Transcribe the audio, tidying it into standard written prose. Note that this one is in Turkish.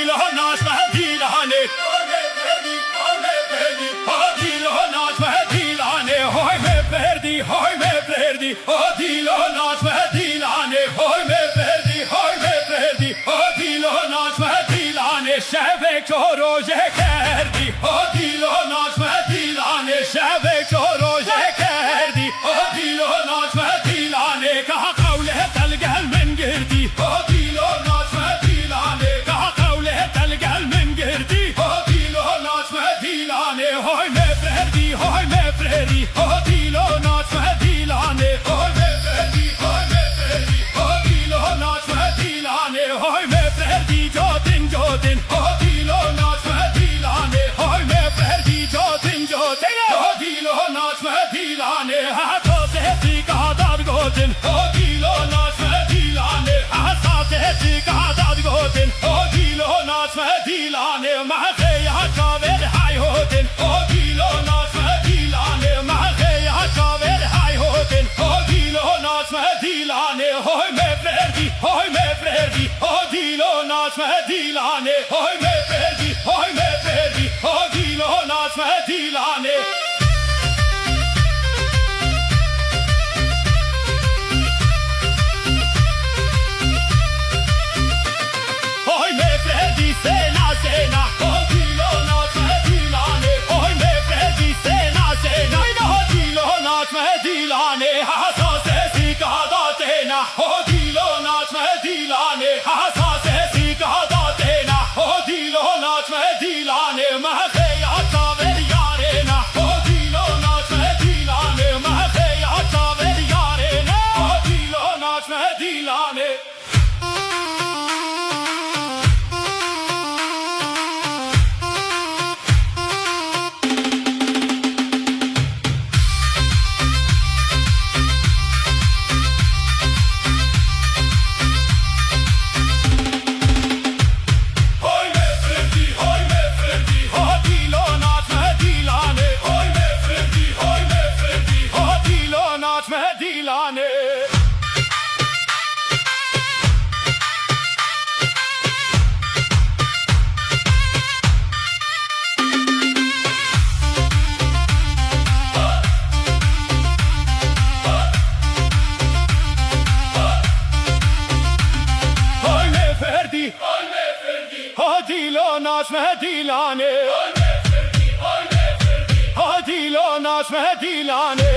दिलो नाच में दिलाने दिलो नाच में दिलाने होय में perdi होय में perdi ओ दिलो नाच में दिलाने होय में perdi होय में perdi ओ दिलो नाच में दिलाने şevek çoroje kerdi o dilo naç me dilane şevek çoroje kerdi o dilo naç me dilane kaha kavle tel gel men girdi o dilo naç me dilane kaha kavle tel gel men girdi o dilo naç me dilane hoy me perdi hoy me perdi o dilo naç me dilane hoy me perdi hoy me perdi o dilo naç me dilane hoy me perdi jodin jodin o dilo naç me dilane hoy me perdi jodin jodin o dilo naç me dilane ha to se kadar godin o dilo naç me dilane ha sa se kadar godin o dilo naç me dilane ma ya kaver hay hodin o dilo naç me dilane ma ya kaver hay hodin o dilo naç me dilane hoy me perdi hoy me perdi o dilo naç me dilane hoy me perdi hoy me perdi o dilo naç me dilane hoy me perdi sena sena o dilo naç me dilane hoy me perdi sena sena o dilo naç me dilane ha sa sesi kada tena o dilo naç me dilane ha sa sesi kada tena o dilo naç me dilane ma ya kaver yarena o dilo naç me dilane ma ya kaver yarena o dilo naç me dilane hoy me perdi o dilo naç me dilane hoy me perdi o dilo naç me dilane hoy me perdi o dilo naç me dilane o dilo naç me dilane